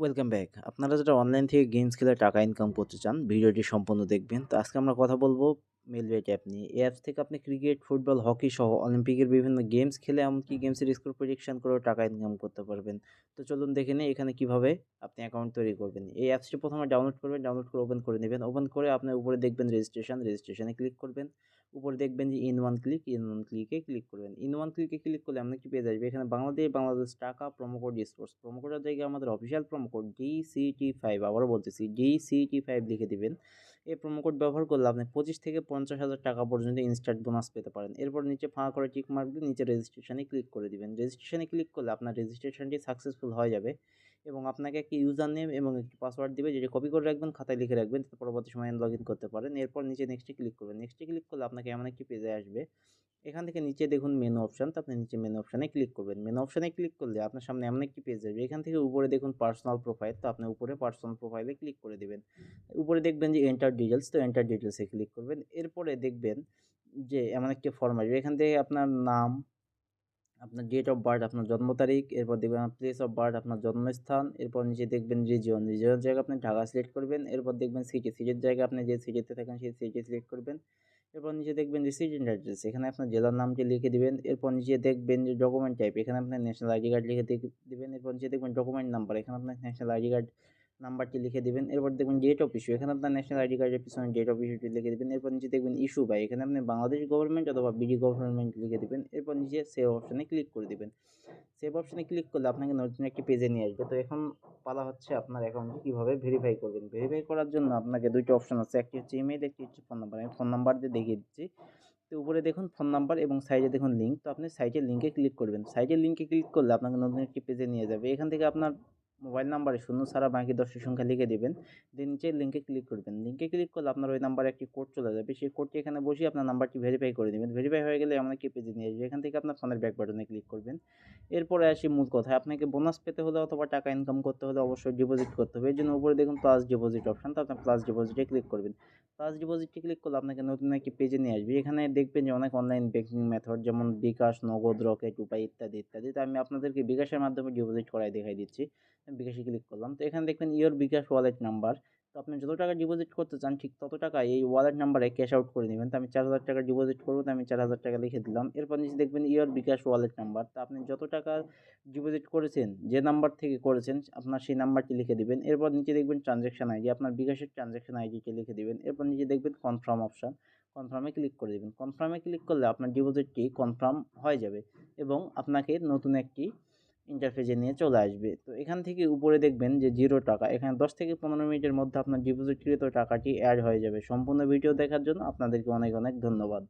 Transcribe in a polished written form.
Welcome back. আপনারা যারা online থেকে গেমস খেলে টাকা ইনকাম করতে চান, ভিডিওটি সম্পূর্ণ দেখবেন। তো আজকে আমরা কথা বলবো মেলবেট অ্যাপ নিয়ে। এই অ্যাপস থেকে আপনি ক্রিকেট, ফুটবল, হকি সহ অলিম্পিকের বিভিন্ন গেমস খেলে এমনকি গেমসের স্কোর প্রেডিকশন করেও টাকা ইনকাম করতে পারবেন। তো চলুন দেখে নিই এখানে কিভাবে আপনি অ্যাকাউন্ট তৈরি করবেন। এই অ্যাপসটি প্রথমে ডাউনলোড করবেন, ডাউনলোড করে ওপেন করে নেবেন। ওপেন করে আপনি উপরে দেখবেন রেজিস্ট্রেশন, রেজিস্ট্রেশনে ক্লিক করবেন। উপরে দেখবেন যে in one click, in one ক্লিকে ক্লিক করবেন। ইন ওয়ান ক্লিকে ক্লিক করলে আপনি কি পেয়ে আসবে এখানে বাংলাদেশ টাকা প্রোমো কোড স্পোর্টস প্রোমো কোডের জায়গায় আমাদের অফিসিয়াল প্রোমো কোড DCT5 আবারও বলতেছি DCT5 লিখে দিবেন। এই প্রোমো কোড ব্যবহার করলে আপনি 25 থেকে 50,000 টাকা পর্যন্ত ইনস্ট্যান্ট বোনাস পেতে পারেন। এরপর নিচে ফাঁকা করে টিক মার্ক দিয়ে নিচে রেজিস্ট্রেশনে ক্লিক করে দিবেন। রেজিস্ট্রেশনে ক্লিক করলে আপনার রেজিস্ট্রেশনটি সাকসেসফুল হয়ে যাবে এবং আপনাকে একটি ইউজার নেম এবং একটি পাসওয়ার্ড দিবে, যেটি কপি করে রাখবেন, খাতায় লিখে রাখবেন, যাতে পরবর্তী সময়ে লগ ইন করতে পারেন। এরপর নিচে নেক্সটে ক্লিক করবেন। নেক্সটে ক্লিক করলে আপনাকে এমন একটি পেজে আসবে। এখান থেকে নিচে দেখুন মেনু অপশন, তো আপনি নিচে মেনু অপশনে ক্লিক করবেন। মেনু অপশনে ক্লিক করলে আপনার সামনে এমন একটি পেজ আসবে। এখান থেকে উপরে দেখুন পার্সোনাল প্রোফাইল, তো আপনি উপরে পার্সোনাল প্রোফাইলে ক্লিক করে দিবেন। উপরে দেখবেন যে এন্টার ডিটেলস, তো এন্টার ডিটেলসে ক্লিক করবেন। এরপরে দেখবেন যে এমন একটি ফর্ম আসবে। এখান থেকে আপনার নাম, আপনার ডেট অফ বার্থ, আপনার জন্ম তারিখ, এরপর দেখবেন প্লেস অফ বার্থ, আপনার জন্মস্থান, এরপর নিচে দেখবেন রিজিয়নের জায়গা আপনি ঢাকা সিলেক্ট করবেন। এরপর দেখবেন সিটির জায়গা আপনি যে সিটিতে থাকেন সেই সিটি সিলেক্ট করবেন। এরপর নিচে দেখবেন রেসিডেন্ট অ্যাড্রেস, এখানে আপনার জেলার নামটি লিখে দিবেন। এরপর নিচে দেখবেন যে ডকুমেন্ট টাইপ, এখানে আপনার ন্যাশনাল আইডি কার্ড লিখে দিবেন। এরপর নিচে দেখবেন ডকুমেন্ট নাম্বার, এখানে আপনার ন্যাশনাল আইডি কার্ড নাম্বারটি লিখে দিবেন। এরপর দেখবেন ডেট অফ ইস্যু, এখানে আপনার ন্যাশনাল আইডি কার্ডের পিছনে ডেট অফ ইস্যুটি লিখে দিবেন। এরপর নিচে দেখবেন ইস্যু বাই, এখানে আপনি বাংলাদেশ গভর্নমেন্ট অথবা বিডি গভর্নমেন্ট লিখে দিবেন। এরপর নিচে সেভ অপশনে ক্লিক করে দিবেন। সেভ অপশনে ক্লিক করলে আপনাকে নতুন একটি পেজে নিয়ে আসবে। তো এখন পালা হচ্ছে আপনার অ্যাকাউন্টটি কীভাবে ভেরিফাই করবেন। ভেরিফাই করার জন্য আপনাকে দুইটা অপশন আছে, একটি হচ্ছে ইমেইল, একটি হচ্ছে ফোন নাম্বার। আমি ফোন নাম্বার দিয়ে দেখিয়ে দিচ্ছি। তো উপরে দেখুন ফোন নাম্বার এবং সাইডে দেখুন লিঙ্ক, তো আপনি সাইটের লিঙ্কে ক্লিক করবেন। সাইটের লিঙ্কে ক্লিক করলে আপনাকে নতুন একটি পেজে নিয়ে যাবে। এখান থেকে আপনার মোবাইল নাম্বারে শূন্য ছাড়া বাকি 10টি সংখ্যা লিখে দিবেন। দেন নিচে লিঙ্কে ক্লিক করবেন। লিঙ্কে ক্লিক করলে আপনার ওই নাম্বারে একটি কোড চলে যাবে। সেই কোডটি এখানে বসিয়ে আপনার নাম্বারটি ভেরিফাই করে দিবেন। ভেরিফাই হয়ে গেলে এমন একটি পেজে নিয়ে আসবে। এখান থেকে আপনার ফোনের ব্যাক বাটনে ক্লিক করবেন। এরপরে আসি মূল কথায়, আপনাকে বোনাস পেতে হলে অথবা টাকা ইনকাম করতে হলে অবশ্যই ডিপোজিট করতে হবে। এর জন্য উপরে দেখুন প্লাস ডিপোজিট অপশন, তো আপনার প্লাস ডিপোজিটে ক্লিক করবেন। প্লাস ডিপোজিটে ক্লিক করলে আপনাকে নতুন একটি পেজে নিয়ে আসবে। এখানে দেখবেন যে অনেক অনলাইন ব্যাংকিং মেথড, যেমন বিকাশ, নগদ, রকেট, উপায় ইত্যাদি ইত্যাদি। তো আমি আপনাদেরকে বিকাশের মাধ্যমে ডিপোজিট করাই দেখাই দিচ্ছি। আমি বিকাশে ক্লিক করলাম। তো এখানে দেখবেন ইওর বিকাশ ওয়ালেট নাম্বার, তো আপনি যত টাকা ডিপোজিট করতে চান ঠিক তত টাকা এই ওয়ালেট নাম্বারে ক্যাশ আউট করে নেবেন। তো আমি 4,000 টাকা ডিপোজিট করবো, তো আমি 4,000 টাকা লিখে দিলাম। এরপর নিচে দেখবেন ইওর বিকাশ ওয়ালেট নাম্বার, তো আপনি যত টাকা ডিপোজিট করেছেন, যে নাম্বার থেকে করেছেন আপনার সেই নাম্বারটি লিখে দিবেন। এরপর নিচে দেখবেন ট্রানজ্যাকশন আইডি, আপনার বিকাশের ট্রানজ্যাকশন আইডিটি লিখে দিবেন। এরপর নিচে দেখবেন কনফার্ম অপশন, কনফার্মে ক্লিক করে দিবেন। কনফার্মে ক্লিক করলে আপনার ডিপোজিটটি কনফার্ম হয়ে যাবে এবং আপনাকে নতুন একটি ইন্টারফেসে নিয়ে চলে আসবে। তো এখান থেকে উপরে দেখবেন যে 0 টাকা, এখানে 10 থেকে 15 মিনিটের মধ্যে আপনার ডিপোজিটকৃত টাকাটি অ্যাড হয়ে যাবে। সম্পূর্ণ ভিডিও দেখার জন্য আপনাদেরকে অনেক অনেক ধন্যবাদ।